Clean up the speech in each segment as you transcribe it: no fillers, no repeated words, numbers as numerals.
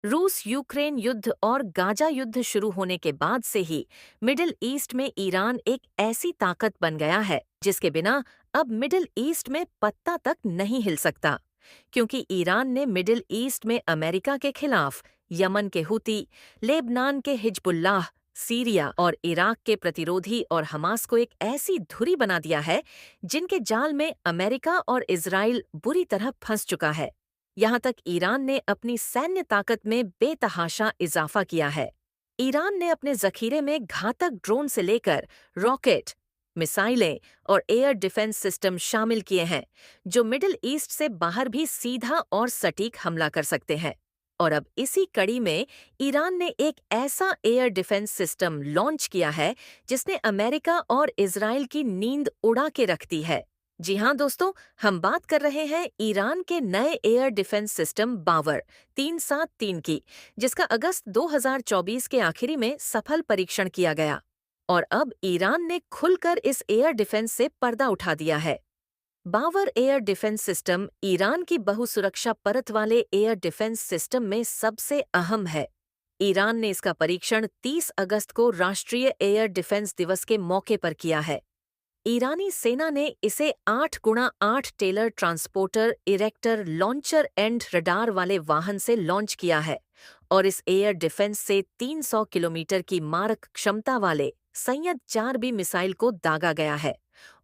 रूस यूक्रेन युद्ध और गाजा युद्ध शुरू होने के बाद से ही मिडिल ईस्ट में ईरान एक ऐसी ताकत बन गया है जिसके बिना अब मिडिल ईस्ट में पत्ता तक नहीं हिल सकता। क्योंकि ईरान ने मिडिल ईस्ट में अमेरिका के खिलाफ यमन के हुती, लेबनान के हिजबुल्लाह, सीरिया और इराक के प्रतिरोधी और हमास को एक ऐसी धुरी बना दिया है जिनके जाल में अमेरिका और इजराइल बुरी तरह फंस चुका है। यहाँ तक ईरान ने अपनी सैन्य ताकत में बेतहाशा इजाफा किया है। ईरान ने अपने जखीरे में घातक ड्रोन से लेकर रॉकेट, मिसाइलें और एयर डिफेंस सिस्टम शामिल किए हैं, जो मिडिल ईस्ट से बाहर भी सीधा और सटीक हमला कर सकते हैं। और अब इसी कड़ी में ईरान ने एक ऐसा एयर डिफेंस सिस्टम लॉन्च किया है जिसने अमेरिका और इजराइल की नींद उड़ा के रख दी है। जी हाँ दोस्तों, हम बात कर रहे हैं ईरान के नए एयर डिफेंस सिस्टम बावर 373 की, जिसका अगस्त 2024 के आखिरी में सफल परीक्षण किया गया। और अब ईरान ने खुलकर इस एयर डिफेंस से पर्दा उठा दिया है। बावर एयर डिफेंस सिस्टम ईरान की बहुसुरक्षा परत वाले एयर डिफेंस सिस्टम में सबसे अहम है। ईरान ने इसका परीक्षण 30 अगस्त को राष्ट्रीय एयर डिफेंस दिवस के मौके पर किया है। ईरानी सेना ने इसे 8x8 trailer transporter erector launcher and radar वाले वाहन से लॉन्च किया है और इस एयर डिफेंस से 300 किलोमीटर की मारक क्षमता वाले सैयद 4B मिसाइल को दागा गया है।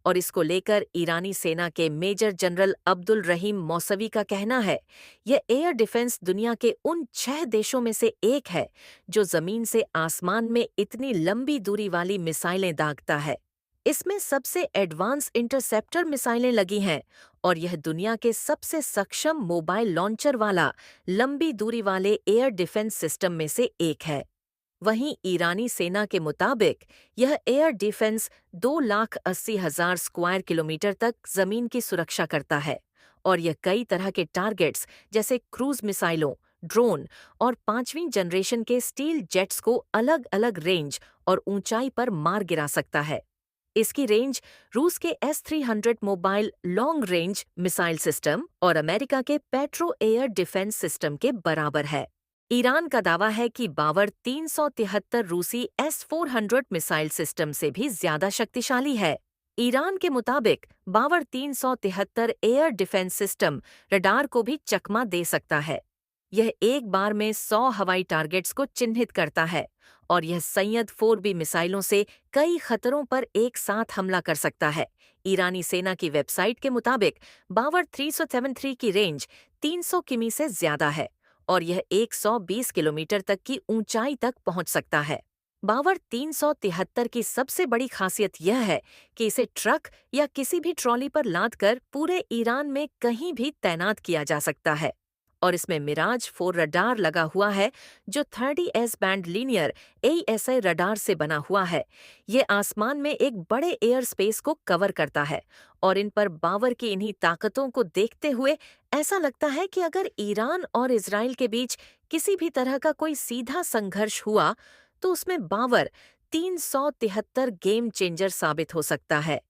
और इसको लेकर ईरानी सेना के मेजर जनरल अब्दुल रहीम मौसवी का कहना है, यह एयर डिफेंस दुनिया के उन 6 देशों में से एक है जो जमीन से आसमान में इतनी लंबी दूरी वाली मिसाइलें दागता है। इसमें सबसे एडवांस इंटरसेप्टर मिसाइलें लगी हैं और यह दुनिया के सबसे सक्षम मोबाइल लॉन्चर वाला लंबी दूरी वाले एयर डिफेंस सिस्टम में से एक है। वहीं ईरानी सेना के मुताबिक यह एयर डिफेंस 2,80,000 स्क्वायर किलोमीटर तक जमीन की सुरक्षा करता है और यह कई तरह के टारगेट्स जैसे क्रूज मिसाइलों, ड्रोन और 5वीं जनरेशन के स्टील जेट्स को अलग अलग रेंज और ऊंचाई पर मार गिरा सकता है। इसकी रेंज रूस के S-300 mobile long range missile system और अमेरिका के पेट्रो एयर डिफेंस सिस्टम के बराबर है। ईरान का दावा है कि बावर 373 रूसी S-400 मिसाइल सिस्टम से भी ज्यादा शक्तिशाली है। ईरान के मुताबिक बावर 373 एयर डिफेंस सिस्टम रडार को भी चकमा दे सकता है। यह एक बार में 100 हवाई टारगेट्स को चिन्हित करता है और यह सैयद 4B मिसाइलों से कई खतरों पर एक साथ हमला कर सकता है। ईरानी सेना की वेबसाइट के मुताबिक बावर 373 की रेंज 300 किमी से ज्यादा है और यह 120 किलोमीटर तक की ऊंचाई तक पहुंच सकता है। बावर 373 की सबसे बड़ी खासियत यह है कि इसे ट्रक या किसी भी ट्रॉली पर लादकर पूरे ईरान में कहीं भी तैनात किया जा सकता है। और इसमें मिराज 4 रडार लगा हुआ है जो 30S band linear AESA radar से बना हुआ है। ये आसमान में एक बड़े एयर स्पेस को कवर करता है और इन पर बावर की इन्हीं ताकतों को देखते हुए ऐसा लगता है कि अगर ईरान और इजराइल के बीच किसी भी तरह का कोई सीधा संघर्ष हुआ तो उसमें बावर 373 गेम चेंजर साबित हो सकता है।